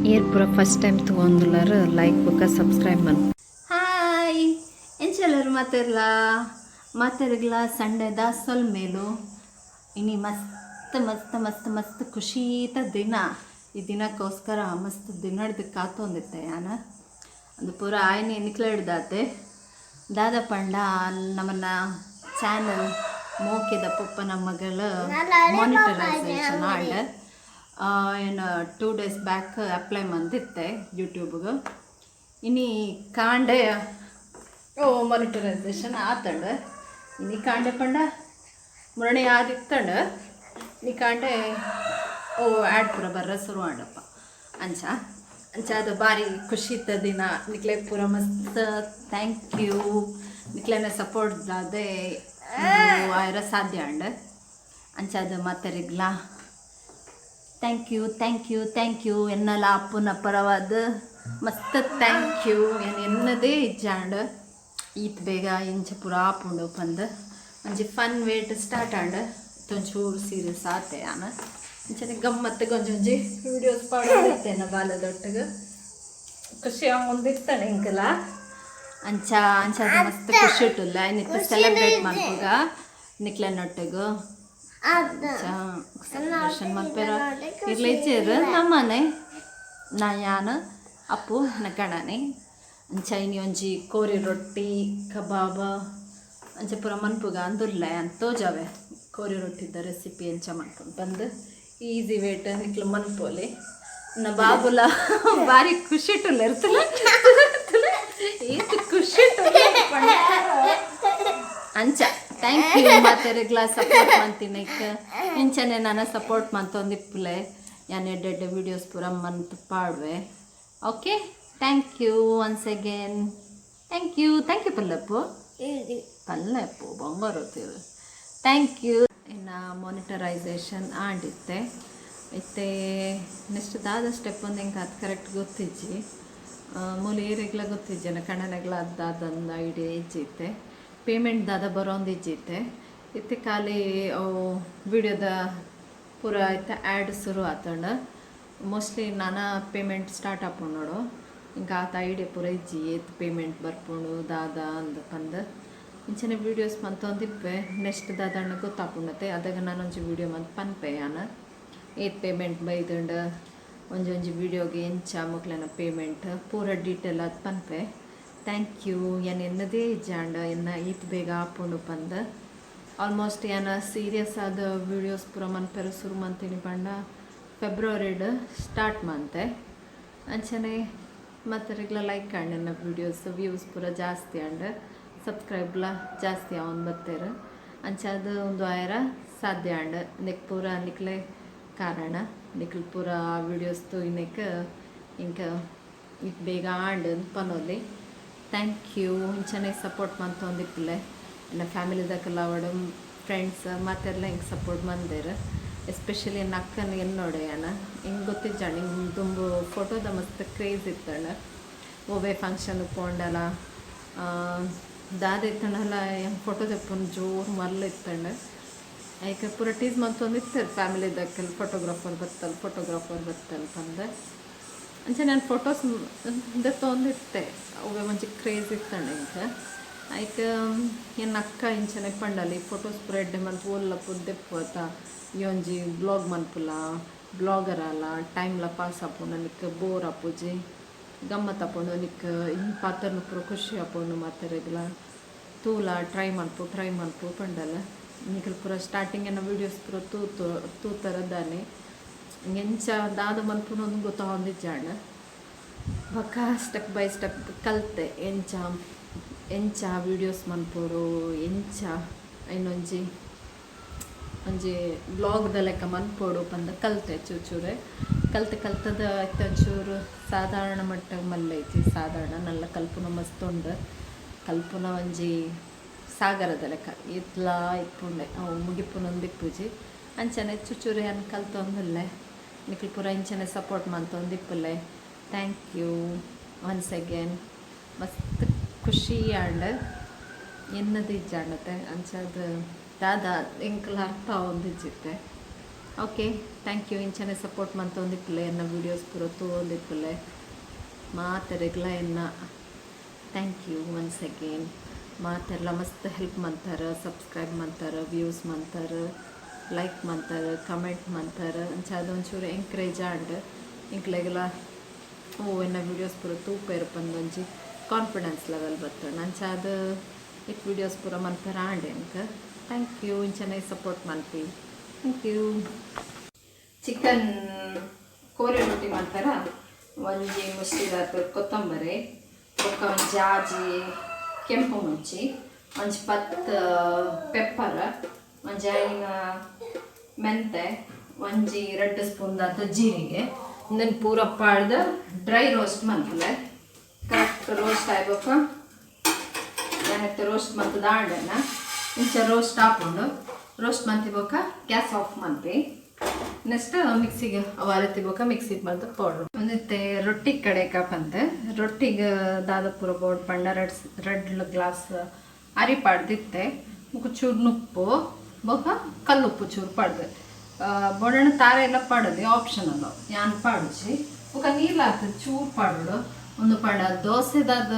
Air ಪೂರ first time ತೊಗೊಂಡ್ಲಾರ like ಬುಕ್ಕ subscribe ಮಾಡಿ. Hi ಎಂಚೆಲ್ಲರು ಮಾತಾಡಗ್ಲ Sunday ದಾಸಲ್ ಮೇಲು ಇನಿ ಮಸ್ತ್ ಮಸ್ತ್ ಮಸ್ತ್ ಮಸ್ತ್ ಖುಷೀತ ದಿನ. ಈ ದಿನಕ್ಕೋಸ್ಕರ ಮಸ್ತ್ ದಿನ ಹಿಡ್ದು ಕಾತೊಂದಿತ್ತೆ ಯಾನ ಅದು ಪೂರ ಆಯ್ನೆ ನಿಕ್ಲ ಹಿಡ್ದಾತೆ ದಾದ ಪಂಡ ನಮ್ಮನ್ನ ಚಾನಲ್ ಮೋಕಿದ ಪುಪ್ಪನ ಮಗಳ ಮಾನಿಟರೈಸೇಷನ್ ಆಂಡ್ ಏನು 2 days ಬ್ಯಾಕ್ ಅಪ್ಲೈ ಮಂದಿತ್ತೆ ಯೂಟ್ಯೂಬ್ಗೆ. ಇನ್ನು ಕಾಂಡೆ ಮಾನಿಟರೈಸೇಷನ್ ಆತಂಡ ಇನ್ನು ಕಾಂಡೆ ಪಂಡ ಮುರಣೆ ಆದಿತ್ತಂಡ ನೀ ಕಾಂಡೆ ಆ್ಯಡ್ ಪೂರ ಬರ್ರ ಶುರು ಮಾಡಪ್ಪ ಅಂಚ ಅದು ಭಾರಿ ಖುಷಿ ಇತ್ತ ದಿನ. ನಿಕ್ಲೆ ಪೂರ ಮಸ್ತ್ ಥ್ಯಾಂಕ್ ಯು ನಿಕ್ಲೆನ ಸಪೋರ್ಟ್ ದಾದೆ ಆಯ್ರ ಸಾಧ್ಯ ಅಂಡ ಅಂಚಾದ ಮಾತಾರಿಗ್ಲ ಥ್ಯಾಂಕ್ ಯು ಎನ್ನಲ ಅಪ್ಪನ ಪರವಾದ ಮಸ್ತ್ ಥ್ಯಾಂಕ್ ಯು ಎನ್ನದೇ ಇಜ್ಜಾಂಡ ಈತ್ ಬೇಗ ಇಂಚ ಪೂರ ಆಪುಂಡು ಪಂದ್ ಒಂಜಿ ಫನ್ ವೇಟ್ ಸ್ಟಾರ್ಟ್ ಆಂಡ ತೊಂಚೂರು ಸೀರಿಯಸ್ ಆತೆ ಆನ ಇಂಚನೆ ಗಮ್ಮತ್ತು ಗೊಂಜೊಂಜಿ ವಿಡಿಯೋಸ್ ಪಾಡಿರ್ತೇನೆ ಬಾಲದೊಟ್ಟಿಗೆ ಖುಷಿ ಒಂದಿರ್ತಾನೆ ಇಂಕಲ ಅಂಚಾದ ಮಸ್ತ್ ಖುಷಿ ಇಟ್ಟಿಲ್ಲ ನಿತ್ತ ಸೆಲೆಬ್ರೇಟ್ ಮಾಡ್ಬೋಗ ನಿಕ್ಲನೊಟ್ಟಿಗೆ ಸೆಲೆಬ್ರೇಷನ್ ಮಾಡ್ಪೇರ ಇರ್ಲಿಚ್ಚೇರು ನಮ್ಮನೆ ನಾ ಯಾನ ಅಪ್ಪು ನಕಣನೆ ಅಂಚ ಇನಿ ಒಂಜಿ ಕೋರಿ ರೊಟ್ಟಿ ಕಬಾಬ್ ಅಂಚ ಪೂರ ಮನ್ಪುಗ ಅಂದುರ್ಲ ಅಂತೋಜಾವೆ ಕೋರಿ ರೊಟ್ಟಿದ ರೆಸಿಪಿ ಎಂಚ ಮಾಡ್ಕೊಂಡು ಬಂದು ಈಸಿ ವೇಟ್ ನಿಕ್ಲು ಮನ್ಪೋಲಿ ನ ಬಾಬುಲ ಭಾರಿ ಖುಷಿ ಇಟ್ಟುಲ್ಲ ಇರ್ತಲ್ಲ ಈತು ಖುಷಿ ಅಂಚ ಥ್ಯಾಂಕ್ ಯು ಮಾತಾರಿಗ್ಲ ಸಪೋರ್ಟ್ ಮಾಡ್ತೀನಿ ಇಂಚನೆ ನಾನು ಸಪೋರ್ಟ್ ಮಾಡ್ತೊಂದಿಪ್ಪಲೆ ಯಾನ್ ಎಡ್ಡೆಡ್ಡ ವೀಡಿಯೋಸ್ ಪೂರ ಮಂತ್ ಪಾಡ್ವೆ. Okay thank you once again thank you ಪಲ್ಲಪ್ಪು ಬಂಗಾರತ್ತೀರು ಥ್ಯಾಂಕ್ ಯು. ಇನ್ನು ಮಾನಿಟರೈಸೇಷನ್ ಆಂಡಿತ್ತೆ ಇತ್ತೆ ನೆಕ್ಸ್ಟ್ ದಾದ ಸ್ಟೆಪ್ ಒಂದು ಹೆಂಗೆ ಅದು ಕರೆಕ್ಟ್ ಗೊತ್ತಿಜ್ಜಿ ಮೂಲ ಏರಿಗ್ಲ ಗೊತ್ತಿಜ್ಜನ ಕಣ್ಣನೆಗ್ಲ ಅದಾದಂದು ಐಡಿಯಾ ಇಜ್ಜಿತ್ತೆ ಪೇಮೆಂಟ್ ದಾದ ಬರೋಂದು ಇಜ್ಜಿತ್ತೆ ಇತ್ತೆ ಖಾಲಿ ವಿಡಿಯೋದ ಪೂರ ಇತ್ತ ಆ್ಯಡ್ ಶುರು ಆತಂಡ ಮೋಸ್ಟ್ಲಿ ನಾನು ಪೇಮೆಂಟ್ ಸ್ಟಾರ್ಟ್ ಆಪುಂಡು ನೋಡು ಇಂಕ ಆತ ಐಡಿಯಾ ಪೂರ ಇಜ್ಜಿ ಏತ್ ಪೇಮೆಂಟ್ ಬರ್ಪುಂಡು ದಾದ ಅಂದಪಂದು ಇಂಚನೆ ವೀಡಿಯೋಸ್ ಮಂತೊಂದಿಪ್ಪೆ ನೆಕ್ಸ್ಟ್ ದಾದಣ್ಣ ಗೊತ್ತಾಪುಂಡತೆ ಅದಾಗ ನಾನು ಒಂಜಿ ವೀಡಿಯೋ ಮಂತ್ ಪನ್ಪೆ ಯಾನ ಏತ್ ಪೇಮೆಂಟ್ ಬೈದುಂಡು ಒಂಜೊಂಜಿ ವೀಡಿಯೋಗೆ ಎಂಚ ಮುಕ್ಲೆನ ಪೇಮೆಂಟ್ ಪೂರ ಡೀಟೇಲ್ ಅದು ಪನ್ಪೆ. ಥ್ಯಾಂಕ್ ಯು ಎನ್ನದೇ ಇಜ್ಜಾಂಡ ಎನ್ನ ಈತ್ ಬೇಗ ಆಪುಂಡು ಪಂದ ಆಲ್ಮೋಸ್ಟ್ ಏನ ಸೀರಿಯಸ್ ಆದ ವೀಡಿಯೋಸ್ ಪೂರ ಮನ್ಪೆರ ಶುರು ಮಂತೀನಿ ಪಂಡ ಫೆಬ್ರವರಿಡ್ ಸ್ಟಾರ್ಟ್ ಮಂತೆ ಅಂಚನೆ ಮತ್ತೆ ಲೈಕ್ ಆಂಡ ವೀಡಿಯೋಸ್ ವ್ಯೂಸ್ ಪೂರ ಜಾಸ್ತಿ ಆಂಡ ಸಬ್ಸ್ಕ್ರೈಬ್ಲ ಜಾಸ್ತಿ ಅವನ್ ಬತ್ತೇರು ಅಂಚಾದ ಒಂದು ಆಯ್ರ ಸಾಧ್ಯ ಆಂಡ ನೆಕ್ ಪೂರ ನಿಕ್ಲೆ ಕಾರಣ ನಿಕ್ಲು ಪೂರ ವೀಡಿಯೋಸ್ತು ಇಂಕ ಬೇಗ ಆಂಡ್ ಪನೋಲಿ. ಥ್ಯಾಂಕ್ ಯು ಇಂಚನೆ ಸಪೋರ್ಟ್ ಮಂತೊಂದಿಪ್ಪಲೆ ನನ್ನ ಫ್ಯಾಮಿಲಿದಕ್ಕೆಲ್ಲ ಅವಡು ಫ್ರೆಂಡ್ಸ್ ಮತ್ತೆಲ್ಲ ಹಿಂಗೆ ಸಪೋರ್ಟ್ ಮಂದೇರು ಎಸ್ಪೆಷಲಿ ನನ್ನ ಅಕ್ಕನ ನೋಡೆ ಅಣ್ಣ ಹಿಂಗೆ ಗೊತ್ತಿಜ್ಜಾಣ ಹಿಂಗೆ ತುಂಬು ಫೋಟೋದ ಮಸ್ತ್ ಕ್ರೇಜ್ ಇತ್ತಣ್ಣ ಓವೇ ಫಂಕ್ಷನ್ ಪೋಂಡಲ್ಲ ದಾದ ಇತ್ತಣ್ಣಲ್ಲ ಫೋಟೋ ತೆಪ್ಪನ್ ಜೋರು ಮಲ್ಲ ಇತ್ತಂಡ ಯಾಕೆ ಪೂರ ಟೀಸ್ ಮಂತೊಂದು ಇರ್ತಾರೆ ಫ್ಯಾಮಿಲಿದಕ್ಕೆಲ್ಲ ಫೋಟೋಗ್ರಾಫರ್ ಬತ್ತಲ್ ಪಂದ ಅಂಚೆ ನಾನು ಫೋಟೋಸ್ ತೊಂದಿರ್ತೆ ಅವೇ ಒಂಚಿ ಕ್ರೇಜ್ ಇತ್ತಂಡ ಇಂಕ ಆಯ್ಕೆ ಎನ್ನ ಅಕ್ಕ ಇಂಚನೆ ಪಂಡಲ್ಲಿ ಫೋಟೋಸ್ ಪೂರ ಎಡ್ಡೆ ಮಂತ್ ಓಲ್ಲ ಪುದ್ದೆಪ್ಪತ್ತ ಒಂಜಿ ಬ್ಲಾಗ್ ಮನ್ಪುಲ ಬ್ಲಾಗರ್ ಅಲ್ಲ ಟೈಮ್ಲ ಪಾಸ್ ಆಪುಂಡು ನಿಕ್ ಬೋರ್ ಆಪುಜಿ ಗಮ್ಮತ್ ಆಪುಂಡು ನಿಕ್ ಹಿಂಗೆ ಪಾತ್ರನು ಪೂರ ಖುಷಿ ಆಪುಂಡು ಮಾತಾರಿಗ್ಲ ತೂಲ ಟ್ರೈ ಮನ್ಪು ಪಂಡಲ್ಲ ನಿಕ್ಲು ಪೂರ ಸ್ಟಾರ್ಟಿಂಗ್ ಏನೋ ವೀಡಿಯೋಸ್ ಪೂರ ತೂತರದಾನೆ ಎಂಚ ದಾದ ಮನ್ಪುನೊಂದು ಗೊತ್ತಾಂದಿಜ್ಜಾಣ ಬೊಕ್ಕ ಸ್ಟೆಪ್ ಬೈ ಸ್ಟೆಪ್ ಕಲ್ತೆ ಎಂಚ ವೀಡಿಯೋಸ್ ಮನ್ಪುಡು ಎಂಚ ಇನ್ನೊಂಜಿ ಬ್ಲಾಗ್ದ ಲೆಕ್ಕ ಮನ್ಪೋಡು ಪಂದ ಕಲ್ತೆ ಚೂರೆ ಕಲ್ತದ ಒಂಚೂರು ಸಾಧಾರಣ ಮಟ್ಟ ಮಲ್ಲೈತಿ ಸಾಧಾರಣ ನಲ್ಲ ಕಲ್ಪುನ ಮಸ್ತುಂಡು ಕಲ್ಪುನ ಒಂಜಿ ಸಾಗರದ ಲೆಕ್ಕ ಇತ್ಲ ಇಪ್ಪುಂಡೆ ಅವು ಮುಗಿಪುನೊಂದಿಪ್ಪುಜಿ ಅಂಚನೆ ಚೂರೆ ಅನ್ ಕಲ್ತೊಂದುಲ್ಲೆ ನಿಕ್ಲು ಪೂರ ಇಂಚನೆ ಸಪೋರ್ಟ್ ಮಂತೊಂದಿಪ್ಪುಲ್ಲೆ. ಥ್ಯಾಂಕ್ ಯು ಒನ್ಸ್ ಅಗೇನ್ ಮಸ್ತ್ ಖುಷಿ ಆಂಡ್ ಎನ್ನದು ಇಜ್ಜಾಂಡತೆ ಅಂಚದು ದಾದ ಎಂಕಲ ಅರ್ಥ ಒಂದಿಜ್ಜಿತ್ತೆ ಓಕೆ ಥ್ಯಾಂಕ್ ಯು ಇಂಚನೆ ಸಪೋರ್ಟ್ ಮಂತ ಒಂದಿಪ್ಪಲೆ ಎನ್ನ ವೀಡಿಯೋಸ್ ಪೂರ ತೂಂದಿಪ್ಪಲೆ ಮಾತೆರೆಗ್ಲ ಎನ್ನ ಥ್ಯಾಂಕ್ ಯು ಒನ್ಸ್ ಅಗೇನ್ ಮಾತೆಲ್ಲ ಮಸ್ತ್ ಹೆಲ್ಪ್ ಮಂತಾರೆ ಸಬ್ಸ್ಕ್ರೈಬ್ ಮಂತಾರೆ ವ್ಯೂಸ್ ಮಂತಾರೆ ಲೈಕ್ ಮಂತಾರೆ ಕಮೆಂಟ್ ಮಂತಾರೆ ಅಂಚ ಅದೊಂಚೂರು ಎಂಕರೇಜ್ ಆಂಡ್ ಇಂಕ್ಲೆಗೆಲ್ಲ ಎನ್ನ ವೀಡಿಯೋಸ್ ಪೂರ ತೂಪೇರು ಪಂದೊಂಜಿ ಕಾನ್ಫಿಡೆನ್ಸ್ ಲೆವೆಲ್ ಬರ್ತದೆ ಅಂಚ ಅದು ಇಟ್ ವೀಡಿಯೋಸ್ ಪೂರ ಮನ್ಪರ ಆಂಡೆ ಎಂಕ ಥ್ಯಾಂಕ್ ಯು ಇಂಚನೆ ಸಪೋರ್ಟ್ ಮನ್ಪಿ thank you chicken kori rotti ಮಾಡ್ತಾರ ಒಂಜಿ ಮುಸ್ಟಿದಾತು ಕೊತ್ತಂಬರಿ ಬೊಕ್ಕ ಒಂಜಿ ಜಾಜಿ ಕೆಂಪು ಮುಂಚಿ ಒಂಜಿ ಪೆಪ್ಪರ್ ಒಂಜಿ ಐನ ಮೆಂತೆ ಒಂಜಿ 2 ಸ್ಪೂನ್ ದಾತ ಜೀರಿಗೆ ಇಂದನ್ ಪೂರ ಪಾಡ್ದು ಡ್ರೈ ರೋಸ್ಟ್ ಮನ್ಪಲೆ ಕರೆಕ್ಟ್ ರೋಸ್ಟ್ ಆಯ್ಬೇಕು ಏನೈತೆ ರೋಸ್ಟ್ ಮತ್ತು ದಾಂಡನ್ನ ಇಂಚ ರೋಸ್ಟ್ ಹಾಕೊಂಡು ರೋಸ್ಟ್ ಮಂತಿಬೋಕ ಗ್ಯಾಸ್ ಆಫ್ ಮಂತಿ ನೆಕ್ಸ್ಟ್ ಮಿಕ್ಸಿಗೆ ಅವಾರತಿಬೋಕ ಮಿಕ್ಸಿಗೆ ಮಲ್ತು ಪೌಡ್ರು ಒಂದಿತ್ತೆ ರೊಟ್ಟಿ ಕಡೆ ಕಾಪಂತೆ ರೊಟ್ಟಿಗೆ ದಾದ ಪೂರ ಬೋರ್ಡ್ ಪಂಡ ರೆಡ್ ಗ್ಲಾಸ್ ಅರಿ ಪಾಡ್ದಿತ್ತೆ ಮುಖ ಚೂರು ನುಪ್ಪು ಬೋಕ ಕಲ್ಲುಪ್ಪು ಚೂರು ಪಾಡ್ದೆ ಬೋಡಣ ತಾರೆ ಎಲ್ಲ ಪಾಡೋದು ಆಪ್ಷನಲ್ ಯಾನ್ ಪಾಡಿಸಿ ಮುಖ ನೀರು ಆಗ್ತದೆ ಚೂರು ಪಾಡೋಡು ಒಂದು ಪಂಡ ದೋಸೆದಾದ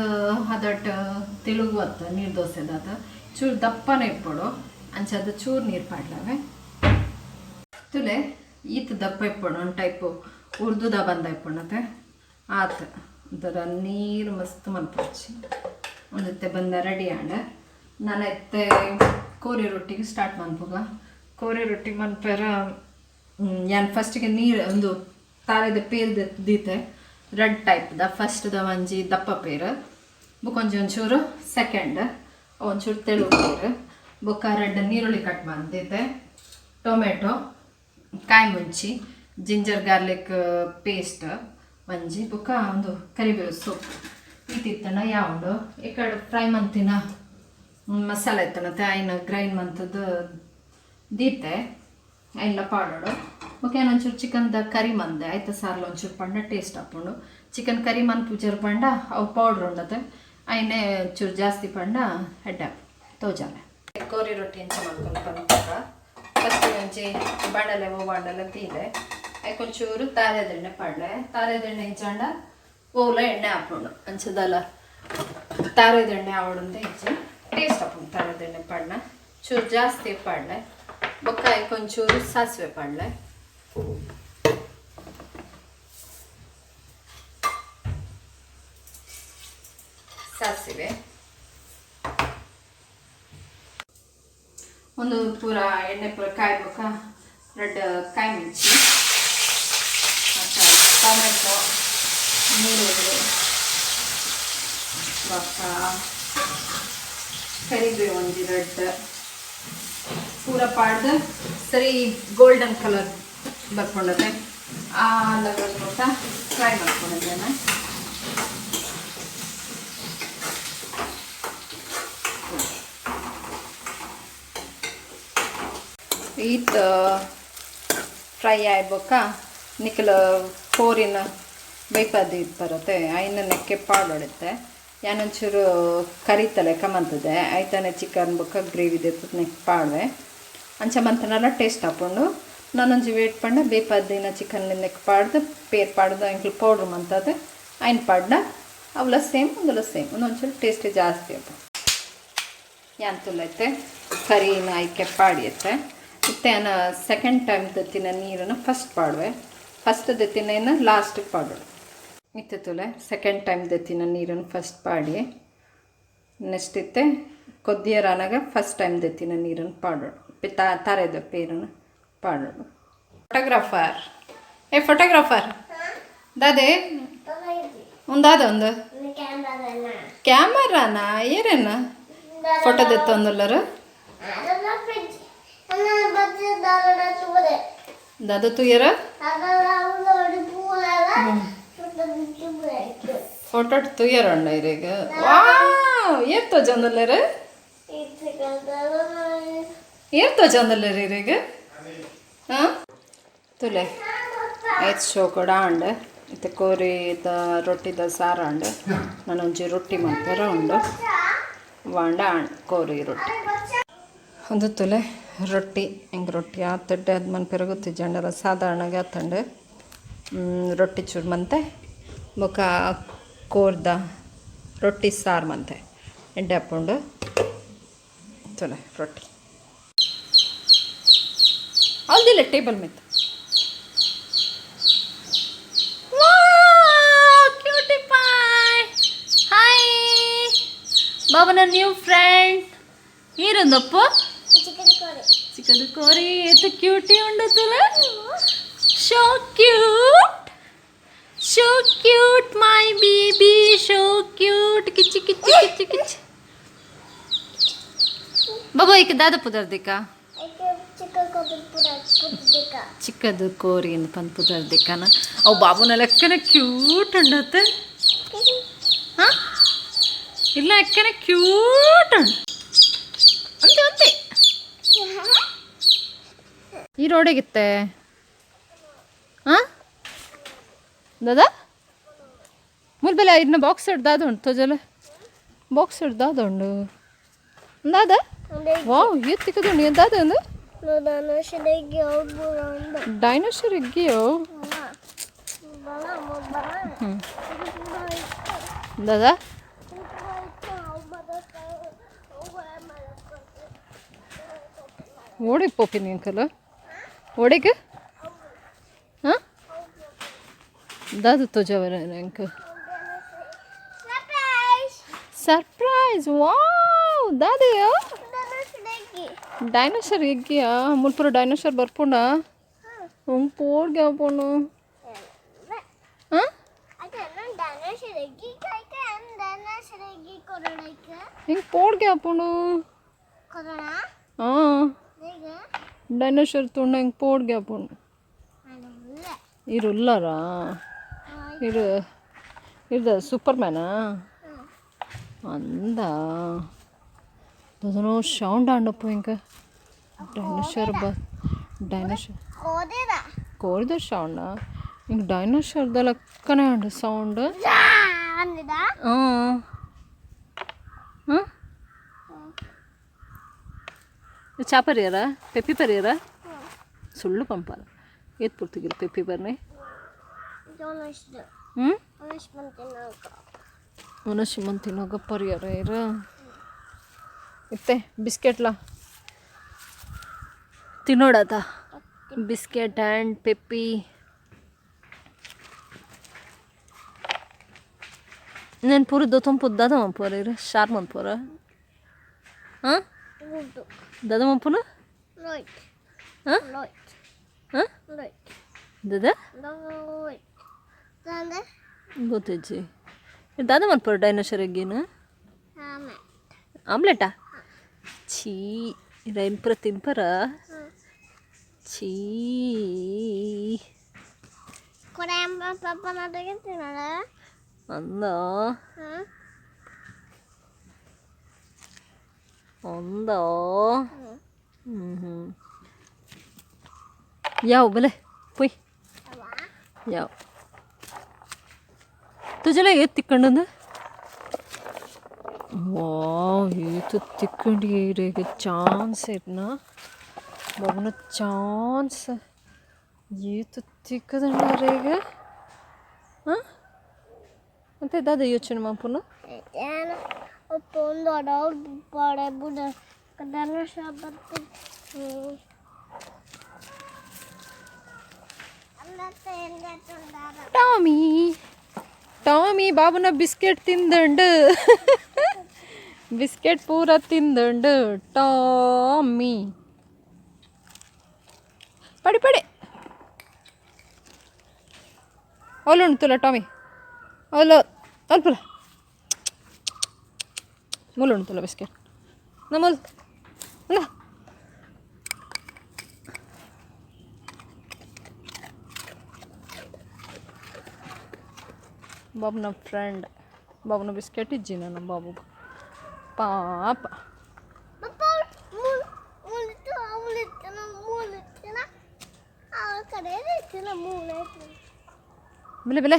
ಅದಟ್ಟು ತಿಳುಗುವತ್ತ ನೀರು ದೋಸೆದಾದ ಚೂರು ದಪ್ಪನೇ ಇಪ್ಪಡು ಅಂಚದ ಚೂರು ನೀರು ಪಾಡ್ಲವೆ ತುಲೆ ಈತ ದಪ್ಪ ಇಪ್ಪಡು ಒಂದು ಟೈಪು ಉರ್ದುದ ಬಂದ ಇಪ್ಪಣತೆ ಆತ ಅದರ ನೀರು ಮಸ್ತ್ ಮಲ್ಪಚ್ಚಿ ಒಂದತ್ತೆ ಬಂದ ರೆಡಿ ಆಂಡ ನಾನು ಎತ್ತೆ ಕೋರಿ ರೊಟ್ಟಿಗೆ ಸ್ಟಾರ್ಟ್ ಮನ್ಪುಗ ಕೋರಿ ರೊಟ್ಟಿ ಮನ್ಪರ ಯಾನ್ ಫಸ್ಟಿಗೆ ನೀರು ಒಂದು ತಾರೆದ ಪೇರ್ ದೀತೆ ರೆಡ್ ಟೈಪ್ದ ಫಸ್ಟ್ದ ಒಂಜಿ ದಪ್ಪ ಪೇರು ಬುಕ್ ಒಂಚೂರು ಸೆಕೆಂಡ್ ಒಂಚೂರು ತೆಳು ಪೇರು ಬುಕ್ಕ ರೆಡ್ ನೀರುಳ್ಳಿ ಕಟ್ ಬಂದಿದ್ದೆ ಟೊಮೆಟೊ ಕಾಯಿ ಮುಂಚಿ ಜಿಂಜರ್ ಗಾರ್ಲಿಕ್ ಪೇಸ್ಟ್ ಒಂಜಿ ಬುಕ್ಕ ಒಂದು ಕರಿಬೇವು ಸೊಪ್ಪು ಈತಿತ್ತನ ಯಾವುದು ಈ ಕಡೆ ಫ್ರೈ ಮಂತಿನ ಮಸಾಲೆ ಇತ್ತನತ್ತೆ ಆಯ್ನ ಗ್ರೈಂಡ್ ಮಂತದ್ದು ದೀತೆ ಎಲ್ಲ ಪಾಡೋಡು ಓಕೆ ಒಂಚೂರು ಚಿಕನ್ದ ಕರಿ ಮಂದೆ ಆಯ್ತು ಸಾರ್ಲು ಒಂಚೂರು ಪಂಡ ಟೇಸ್ಟ್ ಹಾಕೊಂಡು ಚಿಕನ್ ಕರಿ ಮನ್ ಪೂಜರ್ ಪಂಡ ಅವು ಪೌಡ್ರ್ ಉಂಡತೆ ಆಯ್ನೆ ಚೂರು ಜಾಸ್ತಿ ಪಂಡ ಹೆಡ್ಡ ತೋಜಾಲೆ ಕೋರಿ ರೊಟ್ಟಿ ಎಂಚ ಮಾಡ್ಕೊಂಡು ಬಂದಾಗ ಫಸ್ಟ್ ಒಂಚಿ ಬಾಂಡಲೆ ಬಾಂಡಲೆ ತೀಲೆ ಒಂಚೂರು ತಾರೆದೆಣ್ಣೆ ಪಾಡ್ಲೆ ತಾರೆದೆಣ್ಣೆ ಇಂಚಾಂಡ ಓಲ ಎಣ್ಣೆ ಹಾಕೊಂಡು ಅಂಚದಲ್ಲ ತಾರೆದೆಣ್ಣೆ ಆವಡಂತ ಇಂಚಿ ಟೇಸ್ಟ್ ಹಾಕೊಂಡು ತಾರೆದೆಣ್ಣೆ ಪಾಡ್ನ ಚೂರು ಜಾಸ್ತಿ ಪಾಡ್ಲೆ ಬೊಕ್ಕ ಒಂಚೂರು ಸಾಸಿವೆ ಪಾಡ್ಲೆ ಸಾಸಿವೆ ಒಂದು ಪೂರ ಎಣ್ಣೆ ಪೂರ ಕಾಯ್ಬೇಕ ರೆಡ್ ಕಾಯಿ ಮಿಂಚಿ ಮತ್ತು ಟೊಮೆಟೊ ನೀರುಳ್ಳಿ ಬೊಕ್ಕ ಕರಿಬೇವು ಒಂಜಿ ರೆಡ್ ಪೂರ ಪಾಡ್ದು ಸರಿ ಗೋಲ್ಡನ್ ಕಲರ್ ಬರ್ಕೊಂಡತೆ ಆ ಲೆವೆಲ್ ಕೊಟ್ಟ ಫ್ರೈ ಮಾಡ್ಕೊಂಡಿದ್ದೇನೆ ಈತ ಫ್ರೈ ಆಯ್ಬೇಕ ನಿಖಲ ಕೋರಿನ ಬೈಪದ್ದು ಇದು ಬರುತ್ತೆ ಐನ ನೆಕ್ಕೆ ಪಾಡೊಡುತ್ತೆ ಯಾನೊಂಚೂರು ಕರಿತಲೆ ಕಮಂತದೆ ಆಯ್ತಾನೆ ಚಿಕನ್ ಬೊಕ್ಕ ಗ್ರೇವಿ ಇರ್ತದೆ ನೆಕ್ ಪಾಡ್ವೆ ಅಂಚ ಮಂತನೆಲ್ಲ ಟೇಸ್ಟ್ ಹಾಕೊಂಡು ನಾನೊಂಜಿ ವೇಟ್ ಪಂಡ ಬೇಪದ್ದಿನ ಚಿಕನ್ ನೆಕ್ ಪಾಡ್ದು ಪೇರ್ ಪಾಡ್ದು ಅಂಕಲ್ ಪೌಡ್ರ್ ಮಂತದೆ ಐನ್ ಪಾಡ್ನ ಅವಲ ಸೇಮ್ ಒಂದಲ್ಲ ಸೇಮ್ ಒಂದೊಂಚೂರು ಟೇಸ್ಟ್ ಜಾಸ್ತಿ ಅಪ್ಪ ಯಾನ್ ತುಲೈತೆ ಕರಿನ ಐಕೆ ಪಾಡಿಯತ್ತೆ ಇತ್ತೆ ಅನ್ನ ಸೆಕೆಂಡ್ ಟೈಮ್ ದತ್ತಿನ ನೀರನ್ನು ಫಸ್ಟ್ ಪಾಡುವೆ ಫಸ್ಟ್ ದತ್ತಿನ ಲಾಸ್ಟಿಗೆ ಪಾಡೋಡು ಇತ್ತೆ ತುಲೆ ಸೆಕೆಂಡ್ ಟೈಮ್ ದತ್ತಿನ ನೀರನ್ನು ಫಸ್ಟ್ ಪಾಡಿ ನೆಕ್ಸ್ಟ್ ಇತ್ತೆ ಕೊದ್ದಿಯರಾನಾಗ ಫಸ್ಟ್ ಟೈಮ್ ದತ್ತಿನ ನೀರನ್ನು ಪಾಡೋಡು ತಾರೆದ ಪೇರನ್ನು ಪಾಡೋಡು ಫೋಟೋಗ್ರಾಫರ್ ದಾದೆ ಒಂದಾದ ಒಂದು ಕ್ಯಾಮರಾನ ಏರೇನ ಫೋಟೋ ದೆತ್ತೊಂದುಲ್ಲರು ದಾದ ತುಯ್ಯರ ಫೋಟೋ ತುಯ್ಯರ ಉಂಡ ಇರೇಗ ವಾವ್ ಏರ್ ತೋಜೊಂದುಲ್ಲರ ಏರ್ ತೋಜೊಂದುಲ್ಲರ ಇರೇಗ ಹಾಂ ತುಲೆ ಐದು ಶೋ ಕೂಡ ಅಂಡ್ ಇತ್ತೆ ಕೋರಿದ ರೊಟ್ಟಿದ ಸಾರ ಅಂಡ್ ನಾನೊಂಜಿ ರೊಟ್ಟಿ ಮಾಡ್ತಾರ ಉಂಡು ವಾಂಡ ಕೋರಿ ರೊಟ್ಟಿ ಒಂದು ತುಲೆ ರೊಟ್ಟಿ ಹಿಂಗೆ ರೊಟ್ಟಿ ಆತಡ್ಡೆ ಅದು ಮನ್ಪೆರ ಗೊತ್ತಿಜ್ಜಂಡಲ್ಲ ಸಾಧಾರಣಗೆ ಆತಂಡು ರೊಟ್ಟಿ ಚೂರು ಮಂತೆ ಬೊಕ ಕೋರ್ದ ರೊಟ್ಟಿ ಸಾರು ಮಂತೆ ಎಡ್ಡೆ ಹಾಕ್ಕೊಂಡು ತೊಲೆ ರೊಟ್ಟಿ ಅವಲ್ದಿಲ್ಲ ಟೇಬಲ್ ಮೇಲೆ ಕ್ಯೂಟಿ ಪಾಯ್ ಹಾಯ್ ಬಾಬನ ನ್ಯೂ ಫ್ರೆಂಡ್ ಈರೊಂದಪ್ಪು ಚಿಕ್ಕದು ಕೋರಿ ಎತ್ತು ಕ್ಯೂಟಿ ಉಂಡತಲ್ಲ so cute my baby so cute ಕಿಚ್ಚಿ ಕಿಚ್ಚಿ ಕಿಚ್ಚಿ ಕಿಚ್ಚಿ ಬಾಬಾ ಈಗ ದಾದ ಪುದರ್ದಿಕ್ಕ ಚಿಕ್ಕದು ಕೋರಿ ಎಂದು ಪಂದ್ ಪುದರ್ದಿಕ್ಕನ ಅವು ಬಾಬುನ ಲೆಕ್ಕನ ಕ್ಯೂಟ್ ಉಂಡತ್ತೆ ಹಾಂ ಇಲ್ಲ ಲೆಕ್ಕನ ಕ್ಯೂಟ್ ಉಂಡು ಅಂತೆ ಅಂತೆ ಈ ರೋಡಿಗಿತ್ತೆ ಹಾಂ ದಾದಾ ಮುಲ್ಬೆಲೆ ಇದನ್ನ ಬಾಕ್ಸ್ ಹಿಡ್ದಾದ ಉಂಟು ತೋಜಲೆ ಬಾಕ್ಸ್ ಹಿಡ್ದಾದ ಉಂಡು ದಾದ ವಾವ್ ಇದು ತಿಕ್ಕದುಂಡು ಎಂತಾದ ಒಂದು ಡೈನೋಸರ್ ಎಗ್ಗಿಯೋ ದಾದಾ ಓಡಿಗೆ ಪೋಪಿನಿ ಅಂಕಲ್ ಓಡಿಗೆ ಹಾಂ ದಾದು ತೋಜವರ ಅಂಕಲ್ ಸರ್ಪ್ರೈಸ್ ವಾವ್ ದಾದೆಯೋ ಡೈನೋಸರ್ ಎಗ್ಗಿಯಾ ಮುಲ್ಪುರ ಡೈನೋಸರ್ ಬರ್ಪುಂಡ ಹಂಗೆ ಪೋಡ್ಗೆ ಹಾಪೋಣ ಹಾಂ ಹಿಂಗೆ ಪೋಡ್ಗೆ ಹಾಪೋಣ ಹಾಂ ಡೈನೋಸರ್ ತುಂಡ ಹಿಂಗೆ ಪೋಡ್ಗೆ ಹಾಪೋಣ ಇರುಲ್ಲಾರಾ ಇದು ಸೂಪರ್ ಮ್ಯಾನಾ ಅಂದ ಅದನ್ನು ಸೌಂಡ್ ಆಂಡಪ್ಪ ಹಿಂಗೆ ಡೈನೋಸರ್ ಡೈನೋಸರ್ ಕೋರಿದ ಸೌಂಡ ಹಿಂಗೆ ಡೈನೋಸರ್ದ ಲೆಕ್ಕನೇ ಉಂಡು ಸೌಂಡ್ ಹಾಂ ಹಾಂ ಚಾಪರಿಯರ ಪೆಪ್ಪಿ ಪರಿಯರ ಸುಳ್ಳು ಪಂಪಾರ ಏತ್ ಪೂರ್ತಿಗಿಲ್ಲ ಪೆಪ್ಪಿ ಬರ್ನಿ ಹ್ಞೂ ಮನಸ್ಸು ಮಂತಿನೋಗ ಪರಿಯರ ಇರ ಇತ್ತೆ ಬಿಸ್ಕೆಟ್ಲ ತಿನ್ನೋಡತ ಬಿಸ್ಕೆಟ್ ಆ್ಯಂಡ್ ಪೆಪ್ಪಿ నేను పూరి దొతం పొద్దాదమ్మ పోరేరు షార్ మంత పోరా దాదమ్మ పును దాదా ಗೊತ್ತಿಜ್ಜಿ ದಾದ ಮನ್ಪರ ಡೈನೋಸರ್ ಎಗ್ಗೇನು ಆಮ್ಲೆಟಾ ಛೀ ರೈನ್ಪುರ ತಿನ್ಪರ ಛೀ ಅಂದ ಅಂದ ಯಾವ ಬಲೆ ಪೊಯ್ ಯಾವ ತುಜಲ ಏತ್ ತಿಕ್ಕಂಡು ವಾವ್ ಏತು ತಿಕ್ಕಂಡು ಏರೇಗ ಚಾನ್ಸ್ ಇರ್ನ ಬಾಬುನ ಚಾನ್ಸ್ ಏತು ತಿಕ್ಕದಂಡ ರೇಗ ಹಾಂ ಮತ್ತೆ ದಾದ ಯೋಚನೆ ಮಾಪುನು ಟಾಮಿ ಟಾಮಿ ಬಾಬುನ ಬಿಸ್ಕೆಟ್ ತಿಂದಂಡು ಬಿಸ್ಕೆಟ್ ಪೂರ ತಿಂದಂಡು ಟಾಮಿ ಪಡಿ ಪಡಿ ಅವಳು ಉಣ್ತಲ್ಲ ಟಾಮಿ ಅವಳು ಅಲ್ಪಲ್ಲ ಮುಲ್ಲು ಉಣ್ತಲ್ಲ ಬಿಸ್ಕೆಟ್ ನಮ್ಮಲ್ ಅಲ್ಲ ಬಾಬುನ ಫ್ರೆಂಡ್ ಬಾಬುನ ಬಿಸ್ಕೆಟ್ ಇಜ್ಜಿನ ನಮ್ಮ ಬಾಬು ಪಾಪ ಬೆಲೆ ಬೆಲೆ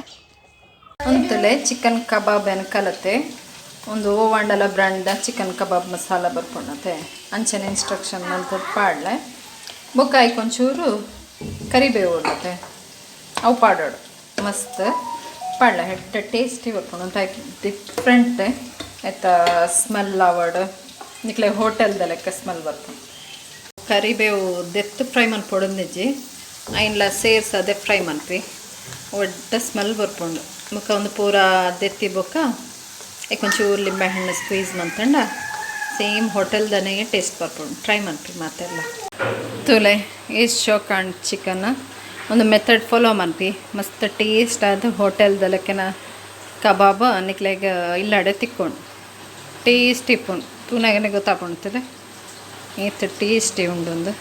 ಅಂತಲೇ ಚಿಕನ್ ಕಬಾಬ್ ಅನ್ಕಲತ್ತೆ ಒಂದು ಓವಂಡಲ ಬ್ರ್ಯಾಂಡ್ ಚಿಕನ್ ಕಬಾಬ್ ಮಸಾಲ ಬರ್ಕೊಂಡತೆ ಅಂಚನೆ ಇನ್ಸ್ಟ್ರಕ್ಷನ್ ಅಂತ ಪಾಡ್ಲೆ ಬೊಕ್ಕ ಒಂಚೂರು ಕರಿಬೇವು ಉಳ್ಳತೆ ಅವು ಪಾಡೋಡು ಮಸ್ತ್ ಪಾಡ್ಲ ಹೆಟ್ಟ ಟೇಸ್ಟಿ ಬರ್ಕೊಂಡು ಅಂತ ಡಿಫ್ರೆಂಟ್ ಆಯ್ತ ಸ್ಮೆಲ್ ಆವಡು ನಿಕ್ಲೆ ಹೋಟೆಲ್ದ ಲೆಕ್ಕ ಸ್ಮೆಲ್ ಬರ್ಕೊಂಡು ಕರಿಬೇವು ದೆತ್ತು ಫ್ರೈ ಮನ್ಪೊಡು ನಿಜ್ಜಿ ಐನ್ಲ ಸೇರ್ಸ್ ಅದೇ ಫ್ರೈ ಮನ್ಪಿ ಒಡ್ಡ ಸ್ಮೆಲ್ ಬರ್ಕೊಂಡು ಮುಖ ಒಂದು ಪೂರ ದೆತ್ತಿ ಬೊಕ್ಕ ಒಂಚೂರು ಲಿಂಬೆ ಹಣ್ಣು ಸ್ಕ್ವೀಸ್ ಮಂತಂಡ ಸೇಮ್ ಹೋಟೆಲ್ದನೇ ಟೇಸ್ಟ್ ಬರ್ಕೊಂಡು ಟ್ರೈ ಮನ್ಪಿ ಮಾತೆಲ್ಲ ತುಲೆ ಎಷ್ಟು ಶೋಕ್ ಅಂಡ್ ಚಿಕನ್ ಒಂದು ಮೆಥಡ್ ಫಾಲೋ ಮನ್ಪಿ ಮಸ್ತ್ ಟೇಸ್ಟ್ ಆದ ಹೋಟೆಲ್ದಲಕ್ಕೆನ ಕಬಾಬ್ ನಿಕ್ಲೆಗ ಇಲ್ಲಾಡೆ ತಿಕ್ಕೊಂಡು ಟೇಸ್ಟಿ ಇಪ್ಪುಂಡು ತೂನಾಗನೆ ಗೊತ್ತಾಪುಂಡ್ತದೆ ಏತ್ ಟೇಸ್ಟಿ ಉಂಡು ಒಂದು